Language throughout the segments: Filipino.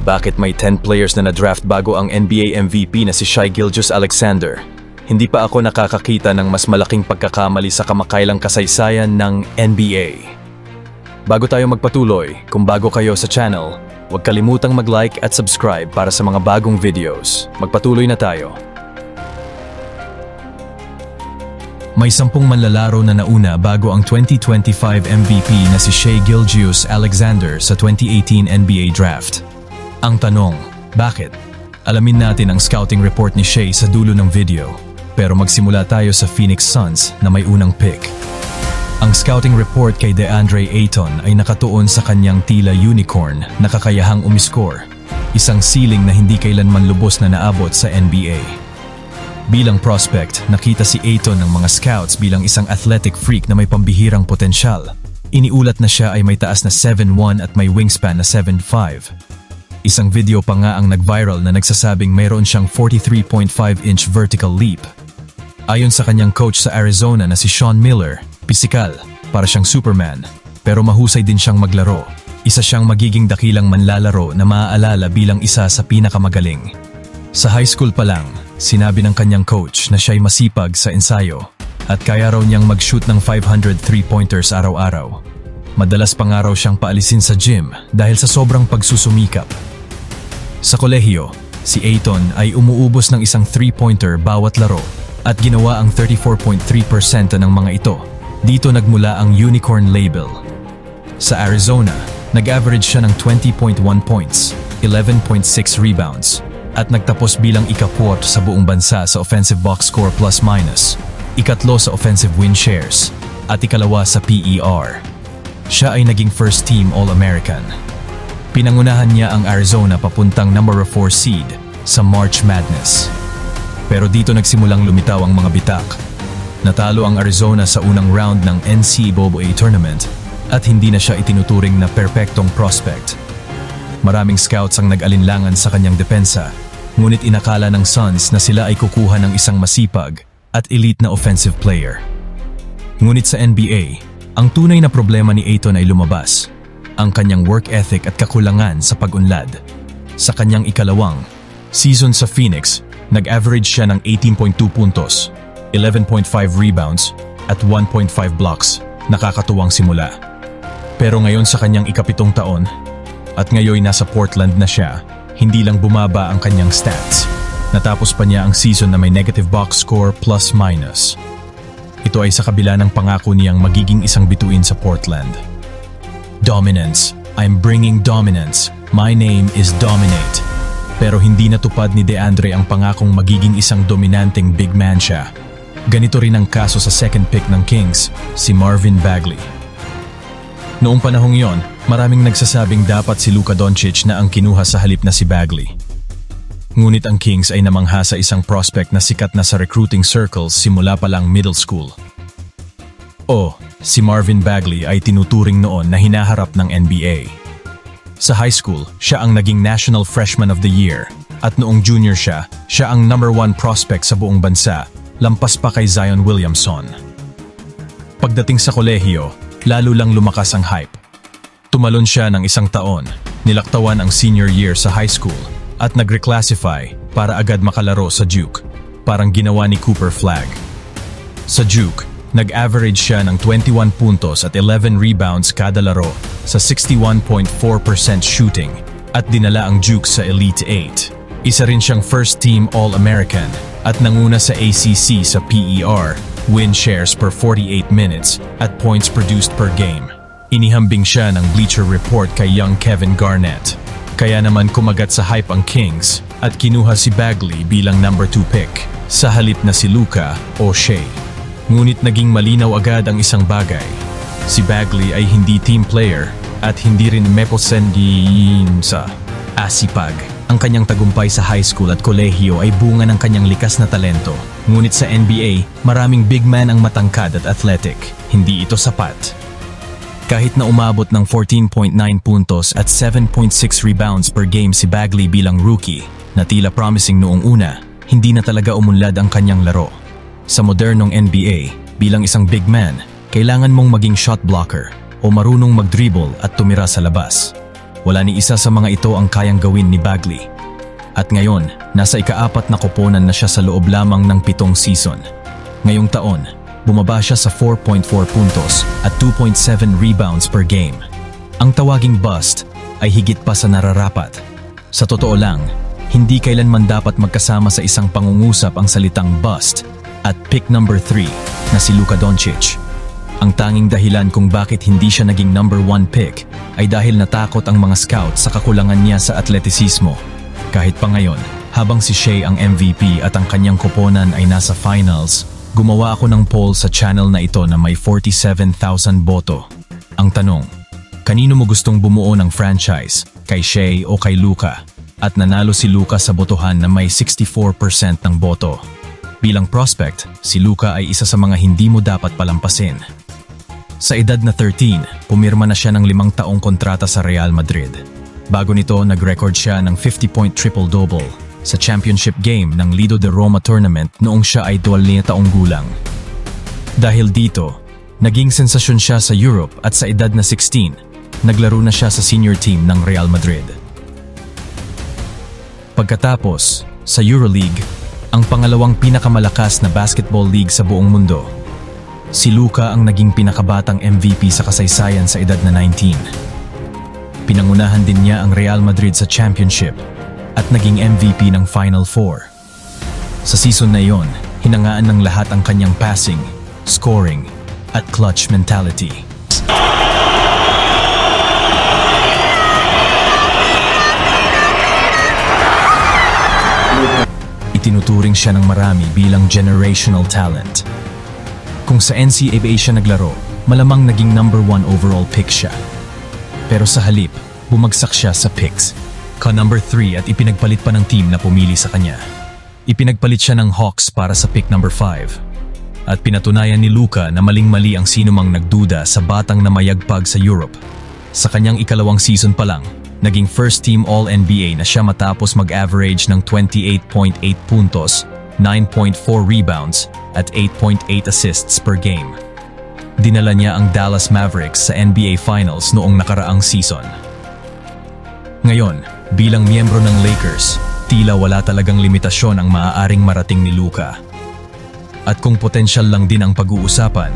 Bakit may 10 players na na-draft bago ang NBA MVP na si Shai Gilgeous-Alexander? Hindi pa ako nakakakita ng mas malaking pagkakamali sa kamakailang kasaysayan ng NBA. Bago tayo magpatuloy, kung bago kayo sa channel, huwag kalimutang mag-like at subscribe para sa mga bagong videos. Magpatuloy na tayo. May 10 manlalaro na nauna bago ang 2025 MVP na si Shai Gilgeous-Alexander sa 2018 NBA Draft. Ang tanong, bakit? Alamin natin ang scouting report ni Shai sa dulo ng video. Pero magsimula tayo sa Phoenix Suns na may unang pick. Ang scouting report kay DeAndre Ayton ay nakatuon sa kanyang tila unicorn na kakayahang umiscore, isang ceiling na hindi kailanman lubos na naabot sa NBA. Bilang prospect, nakita si Ayton ng mga scouts bilang isang athletic freak na may pambihirang potensyal. Iniulat na siya ay may taas na 7'1" at may wingspan na 7'5". Isang video pa nga ang nag-viral na nagsasabing mayroon siyang 43.5-inch vertical leap. Ayon sa kanyang coach sa Arizona na si Sean Miller, pisikal, para siyang Superman, pero mahusay din siyang maglaro. Isa siyang magiging dakilang manlalaro na maaalala bilang isa sa pinakamagaling. Sa high school pa lang, sinabi ng kanyang coach na siya'y masipag sa ensayo at kaya raw niyang mag-shoot ng 500 3-pointers araw-araw. Madalas pa nga raw siyang paalisin sa gym dahil sa sobrang pagsusumikap. Sa kolehiyo, si Ayton ay umuubos ng isang 3-pointer bawat laro at ginawa ang 34.3% ng mga ito. Dito nagmula ang unicorn label. Sa Arizona, nag-average siya ng 20.1 points, 11.6 rebounds, at nagtapos bilang ika-4 sa buong bansa sa offensive box score plus-minus, ikatlo sa offensive win shares, at ikalawa sa PER. Siya ay naging first-team All-American. Pinangunahan niya ang Arizona papuntang number 4 seed sa March Madness. Pero dito nagsimulang lumitaw ang mga bitak. Natalo ang Arizona sa unang round ng NCAA tournament at hindi na siya itinuturing na perpektong prospect. Maraming scouts ang nag-alinlangan sa kanyang depensa, ngunit inakala ng Suns na sila ay kukuha ng isang masipag at elite na offensive player. Ngunit sa NBA, ang tunay na problema ni Ayton ay lumabas, ang kanyang work ethic at kakulangan sa pag-unlad. Sa kanyang ikalawang season sa Phoenix, nag-average siya ng 18.2 puntos, 11.5 rebounds at 1.5 blocks, nakakatuwang simula. Pero ngayon sa kanyang ikapitong taon, at ngayon nasa Portland na siya, hindi lang bumaba ang kanyang stats. Natapos pa niya ang season na may negative box score plus-minus. Ito ay sa kabila ng pangako niyang magiging isang bituin sa Portland. Dominance. I'm bringing dominance. My name is Dominate. Pero hindi natupad ni DeAndre ang pangakong magiging isang dominanteng big man siya. Ganito rin ang kaso sa second pick ng Kings, si Marvin Bagley. Noong panahong yon, maraming nagsasabing dapat si Luka Doncic na ang kinuha sa halip na si Bagley. Ngunit ang Kings ay namangha sa isang prospect na sikat na sa recruiting circles simula pa lang middle school. Si Marvin Bagley ay tinuturing noon na hinaharap ng NBA. Sa high school, siya ang naging National Freshman of the Year at noong junior siya ang number 1 prospect sa buong bansa, lampas pa kay Zion Williamson. Pagdating sa kolehiyo, lalo lang lumakas ang hype. Tumalon siya ng isang taon, nilaktawan ang senior year sa high school at nag-reclassify para agad makalaro sa Duke, parang ginawa ni Cooper Flagg. Sa Duke, nag-average siya ng 21 puntos at 11 rebounds kada laro sa 61.4% shooting at dinala ang Duke sa Elite 8. Isa rin siyang first-team All-American at nanguna sa ACC sa PER, win shares per 48 minutes at points produced per game. Inihambing siya ng Bleacher Report kay young Kevin Garnett. Kaya naman kumagat sa hype ang Kings at kinuha si Bagley bilang number 2 pick sa halip na si Luka o Shai. Ngunit naging malinaw agad ang isang bagay. Si Bagley ay hindi team player at hindi rin meposendin sa asipag. Ang kanyang tagumpay sa high school at kolehiyo ay bunga ng kanyang likas na talento. Ngunit sa NBA, maraming big man ang matangkad at athletic. Hindi ito sapat. Kahit na umabot ng 14.9 puntos at 7.6 rebounds per game si Bagley bilang rookie, na tila promising noong una, hindi na talaga umunlad ang kanyang laro. Sa modernong NBA, bilang isang big man, kailangan mong maging shot blocker o marunong mag-dribble at tumira sa labas. Wala ni isa sa mga ito ang kayang gawin ni Bagley. At ngayon, nasa ika-4 na koponan na siya sa loob lamang ng 7 season. Ngayong taon, bumaba siya sa 4.4 puntos at 2.7 rebounds per game. Ang tawaging bust ay higit pa sa nararapat. Sa totoo lang, hindi kailanman dapat magkasama sa isang pangungusap ang salitang bust at pick number 3 na si Luka Doncic. Ang tanging dahilan kung bakit hindi siya naging number 1 pick ay dahil natakot ang mga scout sa kakulangan niya sa atletisismo. Kahit pa ngayon, habang si Shai ang MVP at ang kanyang koponan ay nasa finals, gumawa ako ng poll sa channel na ito na may 47,000 boto. Ang tanong, kanino mo gustong bumuo ng franchise, kay Shai o kay Luka? At nanalo si Luka sa botohan na may 64% ng boto. Bilang prospect, si Luka ay isa sa mga hindi mo dapat palampasin. Sa edad na 13, pumirma na siya ng 5 taong kontrata sa Real Madrid. Bago nito, nag-record siya ng 50-point triple-double sa championship game ng Lido de Roma tournament noong siya ay 12 taong gulang. Dahil dito, naging sensasyon siya sa Europe at sa edad na 16, naglaro na siya sa senior team ng Real Madrid. Pagkatapos, sa EuroLeague, ang pangalawang pinakamalakas na basketball league sa buong mundo, si Luka ang naging pinakabatang MVP sa kasaysayan sa edad na 19. Pinangunahan din niya ang Real Madrid sa championship at naging MVP ng Final Four. Sa season na iyon, hinangaan ng lahat ang kanyang passing, scoring, at clutch mentality. Itinuturing siya ng marami bilang generational talent. Kung sa NCAA siya naglaro, malamang naging number 1 overall pick siya. Pero sa halip, bumagsak siya sa picks. Ka-number 3 at ipinagpalit pa ng team na pumili sa kanya. Ipinagpalit siya ng Hawks para sa pick number 5. At pinatunayan ni Luka na maling-mali ang sinumang nagduda sa batang na mayagpag sa Europe. Sa kanyang ikalawang season pa lang, naging first-team All-NBA na siya matapos mag-average ng 28.8 puntos, 9.4 rebounds, at 8.8 assists per game. Dinala niya ang Dallas Mavericks sa NBA Finals noong nakaraang season. Ngayon, bilang miyembro ng Lakers, tila wala talagang limitasyon ang maaaring marating ni Luka. At kung potensyal lang din ang pag-uusapan,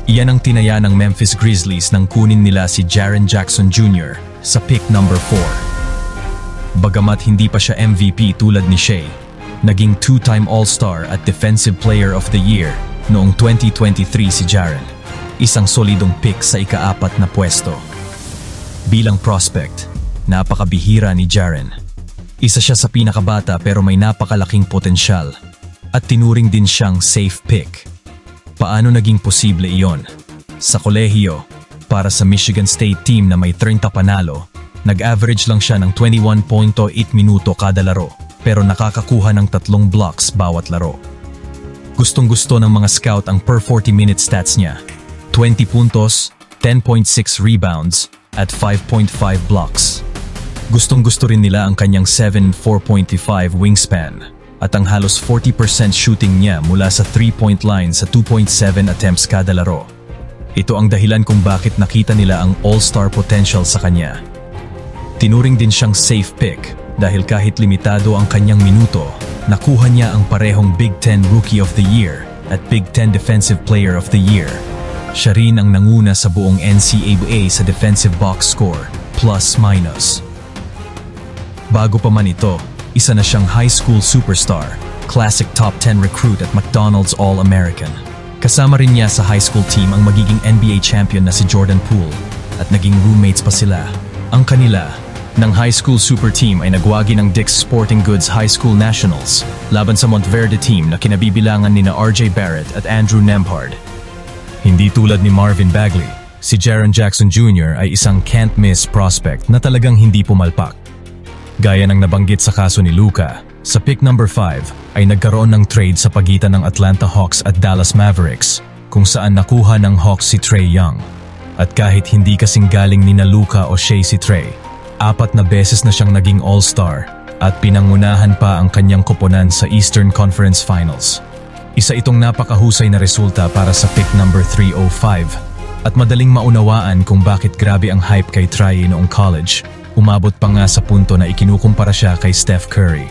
iyan ang tinaya ng Memphis Grizzlies nang kunin nila si Jaren Jackson Jr. sa pick number 4. Bagamat hindi pa siya MVP tulad ni Shai, naging 2-time All-Star at Defensive Player of the Year noong 2023 si Jaren. Isang solidong pick sa ika-4 na pwesto. Bilang prospect, napakabihira ni Jaren. Isa siya sa pinakabata pero may napakalaking potensyal at tinuring din siyang safe pick. Paano naging posible iyon? Sa kolehiyo, para sa Michigan State team na may 30 panalo, nag-average lang siya ng 21.8 minuto kada laro pero nakakakuha ng 3 blocks bawat laro. Gustong-gusto ng mga scout ang per 40-minute stats niya. 20 puntos, 10.6 rebounds, at 5.5 blocks. Gustong-gusto rin nila ang kanyang 7'4.5" wingspan at ang halos 40% shooting niya mula sa 3-point line sa 2.7 attempts kada laro. Ito ang dahilan kung bakit nakita nila ang all-star potential sa kanya. Tinuring din siyang safe pick dahil kahit limitado ang kanyang minuto, nakuha niya ang parehong Big Ten Rookie of the Year at Big Ten Defensive Player of the Year. Siya rin ang nanguna sa buong NCAA sa defensive box score, plus-minus. Bago pa man ito, isa na siyang high school superstar, classic top 10 recruit at McDonald's All-American. Kasama rin niya sa high school team ang magiging NBA champion na si Jordan Poole at naging roommates pa sila. Ang kanila, ng high school super team ay nagwagi ng Dick's Sporting Goods High School Nationals laban sa Monteverde team na kinabibilangan nina RJ Barrett at Andrew Nembhard. Hindi tulad ni Marvin Bagley, si Jaren Jackson Jr. ay isang can't-miss prospect na talagang hindi pumalpak. Gaya ng nabanggit sa kaso ni Luka, sa pick number 5 ay nagkaroon ng trade sa pagitan ng Atlanta Hawks at Dallas Mavericks kung saan nakuha ng Hawks si Trae Young. At kahit hindi kasing galing ni Luka o Shai si Trae, 4 na beses na siyang naging All-Star at pinangunahan pa ang kanyang koponan sa Eastern Conference Finals. Isa itong napakahusay na resulta para sa pick number 305 at madaling maunawaan kung bakit grabe ang hype kay Trae noong college. Umabot pa nga sa punto na ikinukumpara siya kay Steph Curry.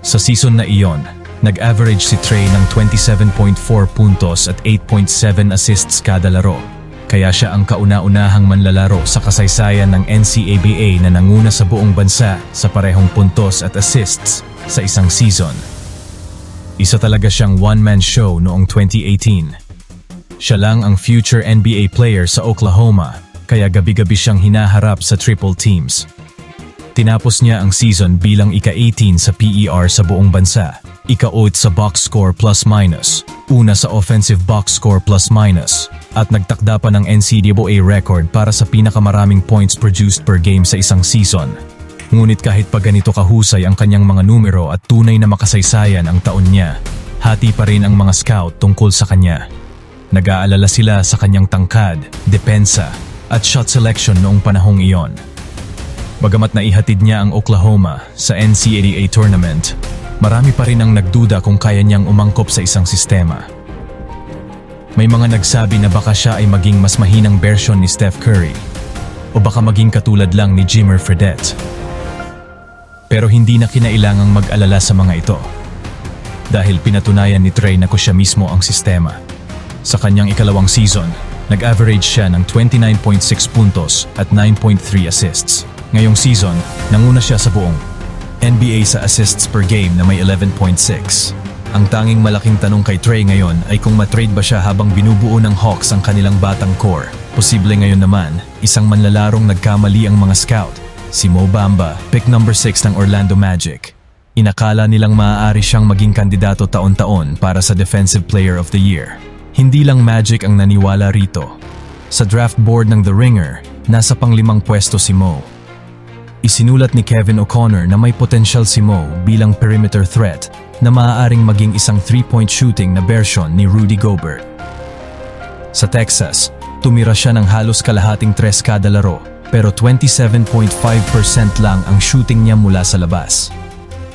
Sa season na iyon, nag-average si Trey ng 27.4 puntos at 8.7 assists kada laro. Kaya siya ang kauna-unahang manlalaro sa kasaysayan ng NCAA na nanguna sa buong bansa sa parehong puntos at assists sa isang season. Isa talaga siyang one-man show noong 2018. Siya lang ang future NBA player sa Oklahoma, kaya gabi-gabi siyang hinaharap sa triple teams. Tinapos niya ang season bilang ika-18 sa PER sa buong bansa, ika-8 sa box score plus-minus, una sa offensive box score plus-minus, at nagtakda pa ng NCAA record para sa pinakamaraming points produced per game sa isang season. Ngunit kahit pa ganito kahusay ang kanyang mga numero at tunay na makasaysayan ang taon niya, hati pa rin ang mga scout tungkol sa kanya. Nag-aalala sila sa kanyang tangkad, depensa, at shot selection noong panahong iyon. Bagamat naihatid niya ang Oklahoma sa NCAA tournament, marami pa rin ang nagduda kung kaya niyang umangkop sa isang sistema. May mga nagsabi na baka siya ay maging mas mahinang version ni Steph Curry o baka maging katulad lang ni Jimmer Fredette. Pero hindi na kinailangang mag-alala sa mga ito dahil pinatunayan ni Trey na siya mismo ang sistema. Sa kanyang ikalawang season, nag-average siya ng 29.6 puntos at 9.3 assists. Ngayong season, nanguna siya sa buong NBA sa assists per game na may 11.6. Ang tanging malaking tanong kay Trey ngayon ay kung matrade ba siya habang binubuo ng Hawks ang kanilang batang core. Posible ngayon naman, isang manlalarong nagkamali ang mga scout, si Mo Bamba, pick number 6 ng Orlando Magic. Inakala nilang maaari siyang maging kandidato taon-taon para sa Defensive Player of the Year. Hindi lang Magic ang naniwala rito. Sa draft board ng The Ringer, nasa pang-5 pwesto si Mo. Isinulat ni Kevin O'Connor na may potential si Mo bilang perimeter threat na maaaring maging isang 3-point shooting na version ni Rudy Gobert. Sa Texas, tumira siya ng halos kalahating 3 kada laro, pero 27.5% lang ang shooting niya mula sa labas.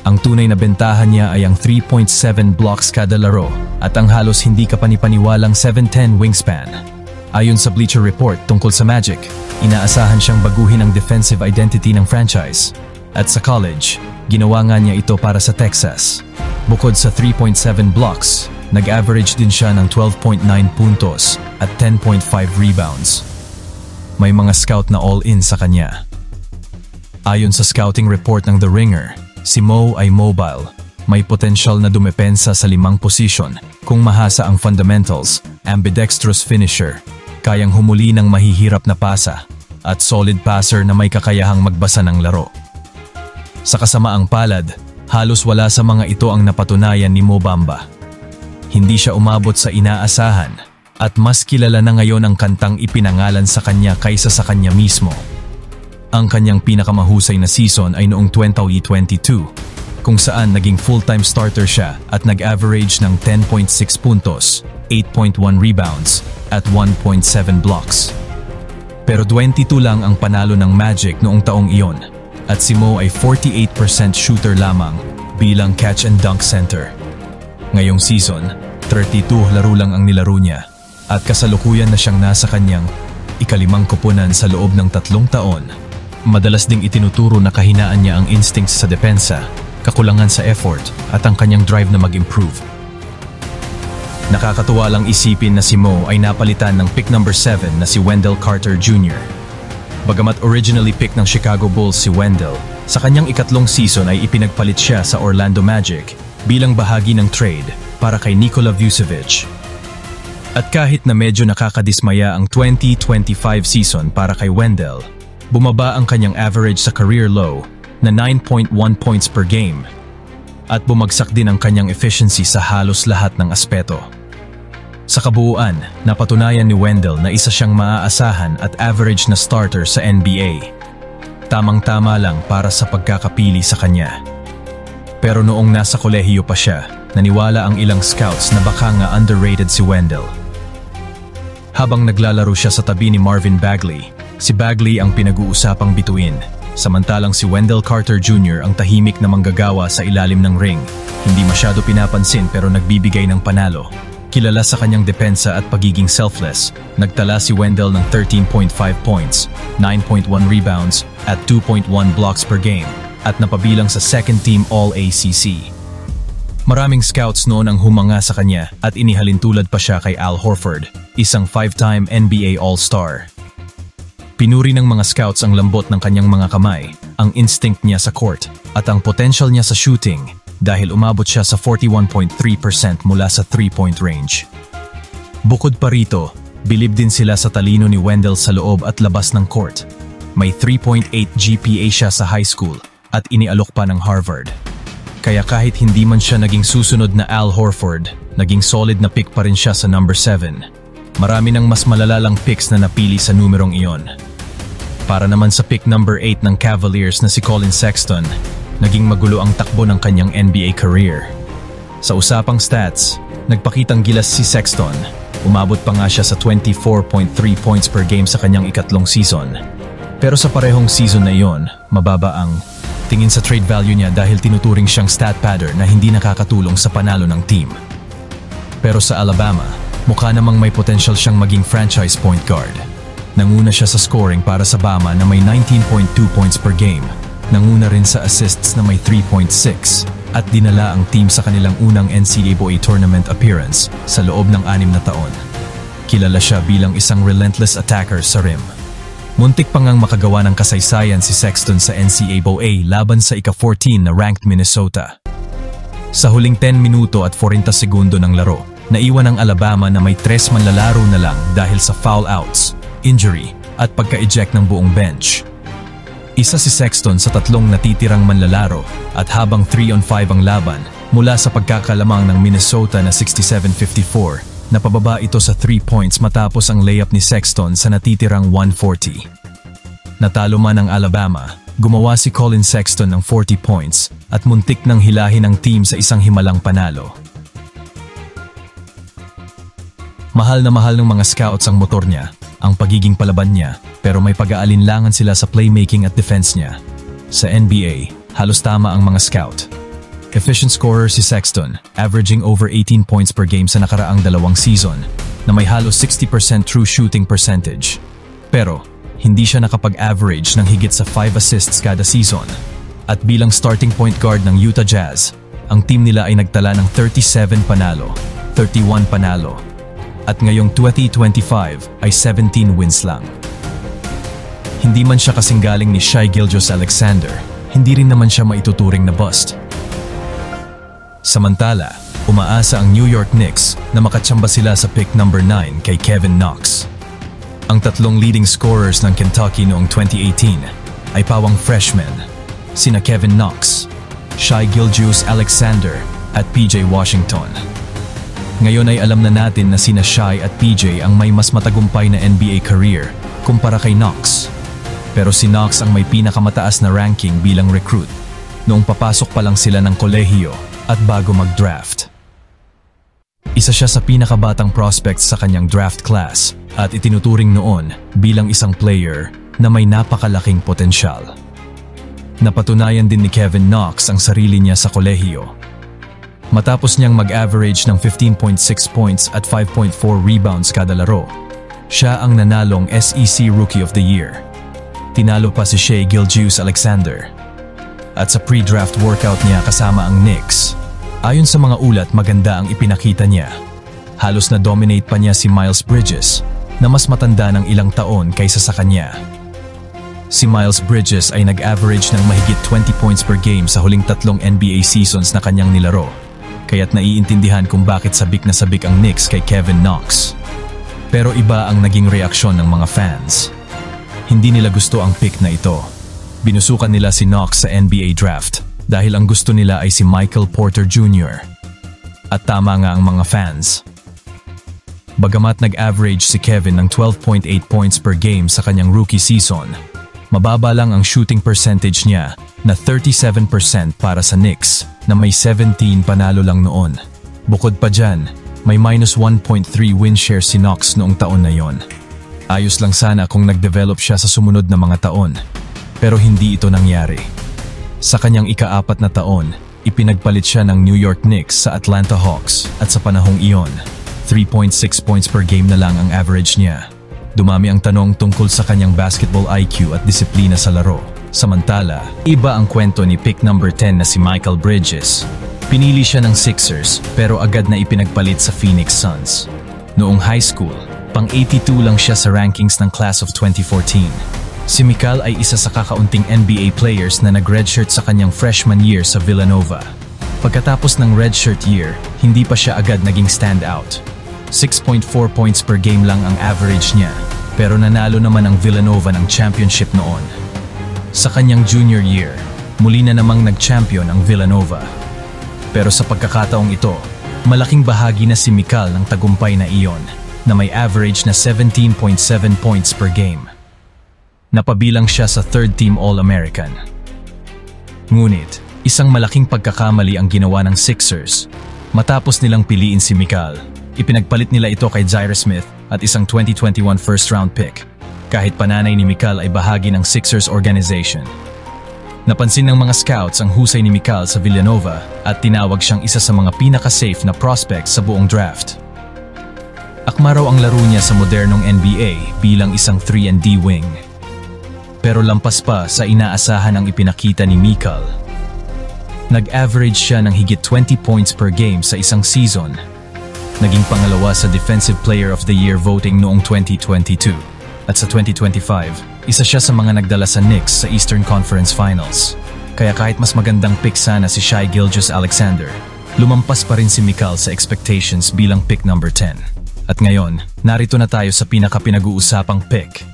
Ang tunay na bentahan niya ay ang 3.7 blocks kada laro at ang halos hindi kapanipaniwalang 7'10 wingspan. Ayon sa Bleacher Report tungkol sa Magic, inaasahan siyang baguhin ang defensive identity ng franchise. At sa college, ginawa nga niya ito para sa Texas. Bukod sa 3.7 blocks, nag-average din siya ng 12.9 puntos at 10.5 rebounds. May mga scout na all-in sa kanya. Ayon sa scouting report ng The Ringer, si Mo ay mobile, may potential na dumepensa sa 5 posisyon kung mahasa ang fundamentals, ambidextrous finisher, kayang humuli ng mahihirap na pasa, at solid passer na may kakayahang magbasa ng laro. Sa kasamaang palad, halos wala sa mga ito ang napatunayan ni Mo Bamba. Hindi siya umabot sa inaasahan at mas kilala na ngayon ang kantang ipinangalan sa kanya kaysa sa kanya mismo. Ang kanyang pinakamahusay na season ay noong 2022, kung saan naging full-time starter siya at nag-average ng 10.6 puntos, 8.1 rebounds, at 1.7 blocks. Pero 22 lang ang panalo ng Magic noong taong iyon, at si Mo ay 48% shooter lamang bilang catch and dunk center. Ngayong season, 32 laro lang ang nilaro niya, at kasalukuyan na siyang nasa kanyang ika-5 koponan sa loob ng 3 taon. Madalas ding itinuturo na kahinaan niya ang instincts sa depensa, kakulangan sa effort, at ang kanyang drive na mag-improve. Nakakatuwa lang isipin na si Mo ay napalitan ng pick number 7 na si Wendell Carter Jr. Bagamat originally pick ng Chicago Bulls si Wendell, sa kanyang ikatlong season ay ipinagpalit siya sa Orlando Magic bilang bahagi ng trade para kay Nikola Vucevic. At kahit na medyo nakakadismaya ang 2025 season para kay Wendell, bumaba ang kanyang average sa career low na 9.1 points per game at bumagsak din ang kanyang efficiency sa halos lahat ng aspeto. Sa kabuuan, napatunayan ni Wendell na isa siyang maaasahan at average na starter sa NBA. Tamang-tama lang para sa pagkakapili sa kanya. Pero noong nasa kolehiyo pa siya, naniwala ang ilang scouts na baka nga underrated si Wendell. Habang naglalaro siya sa tabi ni Marvin Bagley, si Bagley ang pinag-uusapang bituin, samantalang si Wendell Carter Jr. ang tahimik na manggagawa sa ilalim ng ring. Hindi masyado pinapansin pero nagbibigay ng panalo. Kilala sa kanyang depensa at pagiging selfless, nagtala si Wendell ng 13.5 points, 9.1 rebounds at 2.1 blocks per game at napabilang sa second-team All-ACC. Maraming scouts noon ang humanga sa kanya at inihalintulad pa siya kay Al Horford, isang 5-time NBA All-Star. Pinuri ng mga scouts ang lambot ng kanyang mga kamay, ang instinct niya sa court at ang potential niya sa shooting dahil umabot siya sa 41.3% mula sa 3-point range. Bukod pa rito, bilib din sila sa talino ni Wendell sa loob at labas ng court. May 3.8 GPA siya sa high school at inialok pa ng Harvard. Kaya kahit hindi man siya naging susunod na Al Horford, naging solid na pick pa rin siya sa number 7. Marami ng mas malalalang picks na napili sa numerong iyon. Para naman sa pick number 8 ng Cavaliers na si Colin Sexton, naging magulo ang takbo ng kanyang NBA career. Sa usapang stats, nagpakitang gilas si Sexton. Umabot pa nga siya sa 24.3 points per game sa kanyang ikatlong season. Pero sa parehong season na iyon, mababa ang tingin sa trade value niya dahil tinuturing siyang stat padder na hindi nakakatulong sa panalo ng team. Pero sa Alabama, mukha namang may potential siyang maging franchise point guard. Nanguna siya sa scoring para sa Bama na may 19.2 points per game. Nanguna rin sa assists na may 3.6 at dinala ang team sa kanilang unang NCAA tournament appearance sa loob ng 6 na taon. Kilala siya bilang isang relentless attacker sa rim. Muntik pa ngang makagawa ng kasaysayan si Sexton sa NCAA laban sa ika-14 na ranked Minnesota. Sa huling 10 minuto at 40 segundo ng laro, naiwan ang Alabama na may 3 manlalaro na lang dahil sa foul outs, injury, at pagka-eject ng buong bench. Isa si Sexton sa 3 natitirang manlalaro at habang 3-on-5 ang laban, mula sa pagkakalamang ng Minnesota na 67-54, napababa ito sa 3 points matapos ang layup ni Sexton sa natitirang 140. Natalo man ang Alabama, gumawa si Colin Sexton ng 40 points at muntik nang hilahin ang team sa isang himalang panalo. Mahal na mahal ng mga scouts ang motor niya, ang pagiging palaban niya, pero may pag-aalinlangan sila sa playmaking at defense niya. Sa NBA, halos tama ang mga scout. Efficient scorer si Sexton, averaging over 18 points per game sa nakaraang 2 season, na may halos 60% true shooting percentage. Pero, hindi siya nakapag-average ng higit sa 5 assists kada season. At bilang starting point guard ng Utah Jazz, ang team nila ay nagtala ng 37 panalo, 31 panalo, at ngayong 2025 ay 17 wins lang. Hindi man siya kasing galing ni Shai Gilgeous-Alexander, hindi rin naman siya maituturing na bust. Samantala, umaasa ang New York Knicks na makatsamba sila sa pick number 9 kay Kevin Knox. Ang 3 leading scorers ng Kentucky noong 2018 ay pawang freshmen, sina Kevin Knox, Shai Gilgeous-Alexander at PJ Washington. Ngayon ay alam na natin na sina Shai at PJ ang may mas matagumpay na NBA career kumpara kay Knox. Pero si Knox ang may pinakamataas na ranking bilang recruit noong papasok pa lang sila ng kolehiyo at bago mag-draft. Isa siya sa pinakabatang prospects sa kanyang draft class at itinuturing noon bilang isang player na may napakalaking potensyal. Napatunayan din ni Kevin Knox ang sarili niya sa kolehiyo. Matapos niyang mag-average ng 15.6 points at 5.4 rebounds kada laro, siya ang nanalong SEC Rookie of the Year. Tinalo pa si Shai Gilgeous-Alexander. At sa pre-draft workout niya kasama ang Knicks, ayon sa mga ulat maganda ang ipinakita niya. Halos na-dominate pa niya si Miles Bridges na mas matanda ng ilang taon kaysa sa kanya. Si Miles Bridges ay nag-average ng mahigit 20 points per game sa huling 3 NBA seasons na kanyang nilaro. Kaya't naiintindihan kung bakit sabik na sabik ang Knicks kay Kevin Knox. Pero iba ang naging reaksyon ng mga fans. Hindi nila gusto ang pick na ito. Binusukan nila si Knox sa NBA draft dahil ang gusto nila ay si Michael Porter Jr. At tama nga ang mga fans. Bagamat nag-average si Kevin ng 12.8 points per game sa kanyang rookie season, mababa lang ang shooting percentage niya na 37% para sa Knicks na may 17 panalo lang noon. Bukod pa dyan, may minus 1.3 win share si Knox noong taon na yon. Ayos lang sana kung nag-develop siya sa sumunod na mga taon, pero hindi ito nangyari. Sa kanyang ika-4 na taon, ipinagpalit siya ng New York Knicks sa Atlanta Hawks at sa panahong iyon, 3.6 points per game na lang ang average niya. Dumami ang tanong tungkol sa kanyang basketball IQ at disiplina sa laro. Samantala, iba ang kwento ni pick number 10 na si Mikal Bridges. Pinili siya ng Sixers pero agad na ipinagpalit sa Phoenix Suns. Noong high school, pang 82 lang siya sa rankings ng class of 2014. Si Mikal ay isa sa kakaunting NBA players na nag-redshirt sa kanyang freshman year sa Villanova. Pagkatapos ng redshirt year, hindi pa siya agad naging standout. 6.4 points per game lang ang average niya, pero nanalo naman ang Villanova ng championship noon. Sa kanyang junior year, muli na namang nag-champion ang Villanova. Pero sa pagkakataong ito, malaking bahagi na si Mikal ng tagumpay na iyon, na may average na 17.7 points per game. Napabilang siya sa third-team All-American. Ngunit, isang malaking pagkakamali ang ginawa ng Sixers. Matapos nilang piliin si Mikal, ipinagpalit nila ito kay Zaire Smith at isang 2021 first-round pick. Kahit pananay ni Mikal ay bahagi ng Sixers organization. Napansin ng mga scouts ang husay ni Mikal sa Villanova at tinawag siyang isa sa mga pinaka-safe na prospects sa buong draft. Akma raw ang laro niya sa modernong NBA bilang isang 3-and-D wing. Pero lampas pa sa inaasahan ang ipinakita ni Mikal. Nag-average siya ng higit 20 points per game sa isang season. Naging pangalawa sa Defensive Player of the Year voting noong 2022. At sa 2025, isa siya sa mga nagdala sa Knicks sa Eastern Conference Finals. Kaya kahit mas magandang pick sana si Shai Gilgeous-Alexander, lumampas pa rin si Mikal sa expectations bilang pick number 10. At ngayon, narito na tayo sa pinaka-pinag-uusapang pick.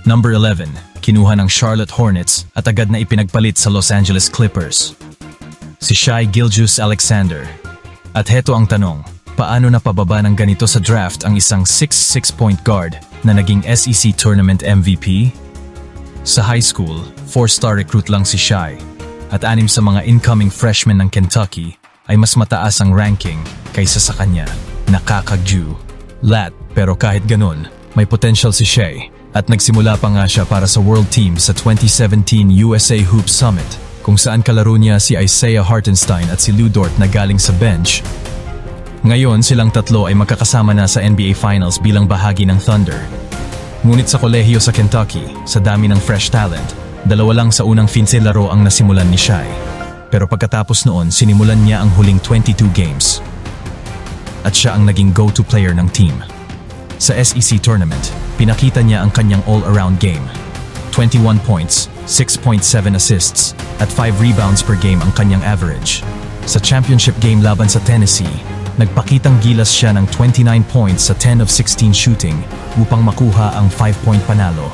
Number 11, kinuha ng Charlotte Hornets at agad na ipinagpalit sa Los Angeles Clippers. Si Shai Gilgeous-Alexander. At heto ang tanong, paano napababa ng ganito sa draft ang isang 6'6" point guard na naging SEC Tournament MVP? Sa high school, 4-star recruit lang si Shai, at 6 sa mga incoming freshmen ng Kentucky ay mas mataas ang ranking kaysa sa kanya. Nakakagju. Lat, pero kahit ganun, may potential si Shai, at nagsimula pa nga siya para sa World Team sa 2017 USA Hoops Summit, kung saan kalaro niya si Isaiah Hartenstein at si Lu Dort na galing sa bench. Ngayon, silang tatlo ay magkakasama na sa NBA Finals bilang bahagi ng Thunder. Ngunit sa kolehiyo sa Kentucky, sa dami ng fresh talent, 2 lang sa unang 15 laro ang nasimulan ni Shai. Pero pagkatapos noon, sinimulan niya ang huling 22 games. At siya ang naging go-to player ng team. Sa SEC Tournament, pinakita niya ang kanyang all-around game. 21 points, 6.7 assists, at 5 rebounds per game ang kanyang average. Sa championship game laban sa Tennessee, nagpakitang gilas siya ng 29 points sa 10 of 16 shooting upang makuha ang 5-point panalo.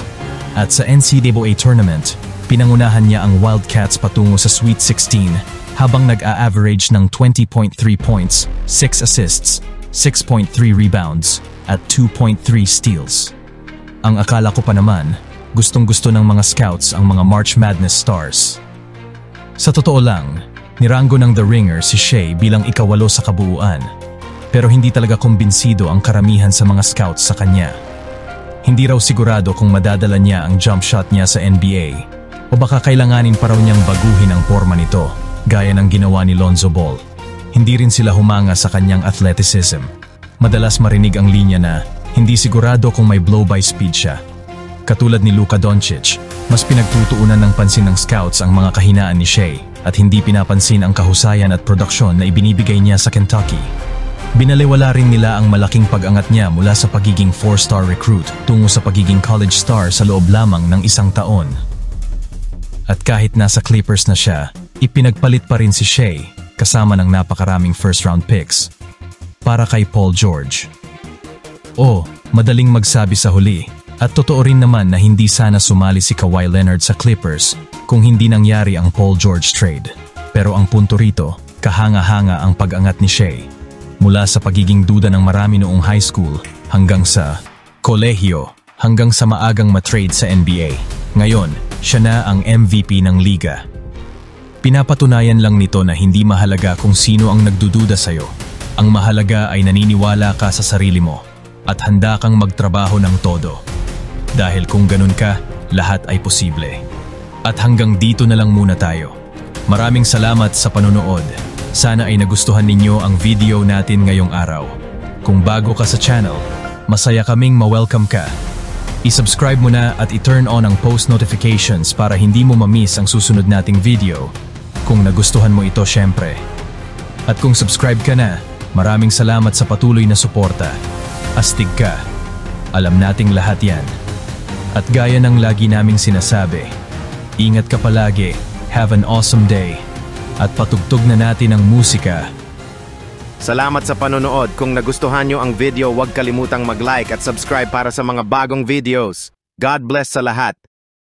At sa NCAA Tournament, pinangunahan niya ang Wildcats patungo sa Sweet 16 habang nag-a-average ng 20.3 points, 6 assists, 6.3 rebounds, at 2.3 steals. Ang akala ko pa naman, gustong-gusto ng mga scouts ang mga March Madness stars. Sa totoo lang, niranggo ng The Ringer si Shai bilang ika-8 sa kabuuan, pero hindi talaga kumbinsido ang karamihan sa mga scouts sa kanya. Hindi raw sigurado kung madadala niya ang jump shot niya sa NBA, o baka kailanganin pa raw niyang baguhin ang forma nito, gaya ng ginawa ni Lonzo Ball. Hindi rin sila humanga sa kanyang athleticism. Madalas marinig ang linya na hindi sigurado kung may blow-by speed siya. Katulad ni Luka Doncic, mas pinagtutuunan ng pansin ng scouts ang mga kahinaan ni Shai at hindi pinapansin ang kahusayan at produksyon na ibinibigay niya sa Kentucky. Binaliwala rin nila ang malaking pag-angat niya mula sa pagiging 4-star recruit tungo sa pagiging college star sa loob lamang ng 1 taon. At kahit nasa Clippers na siya, ipinagpalit pa rin si Shai kasama ng napakaraming first-round picks para kay Paul George. Madaling magsabi sa huli. At totoo rin naman na hindi sana sumali si Kawhi Leonard sa Clippers kung hindi nangyari ang Paul George trade. Pero ang punto rito, kahanga-hanga ang pag-angat ni Shai. Mula sa pagiging duda ng marami noong high school hanggang sa kolehiyo hanggang sa maagang matrade sa NBA. Ngayon, siya na ang MVP ng liga. Pinapatunayan lang nito na hindi mahalaga kung sino ang nagdududa sa'yo. Ang mahalaga ay naniniwala ka sa sarili mo at handa kang magtrabaho ng todo. Dahil kung ganun ka, lahat ay posible. At hanggang dito na lang muna tayo. Maraming salamat sa panonood. Sana ay nagustuhan ninyo ang video natin ngayong araw. Kung bago ka sa channel, masaya kaming ma-welcome ka. I-subscribe mo na at i-turn on ang post notifications para hindi mo ma-miss ang susunod nating video. Kung nagustuhan mo ito syempre. At kung subscribe ka na, maraming salamat sa patuloy na suporta. Astig ka. Alam nating lahat yan. At gaya ng lagi naming sinasabi, ingat ka palagi, have an awesome day. At patugtog na natin ang musika. Salamat sa panonood. Kung nagustuhan nyo ang video, huwag kalimutang mag-like at subscribe para sa mga bagong videos. God bless sa lahat.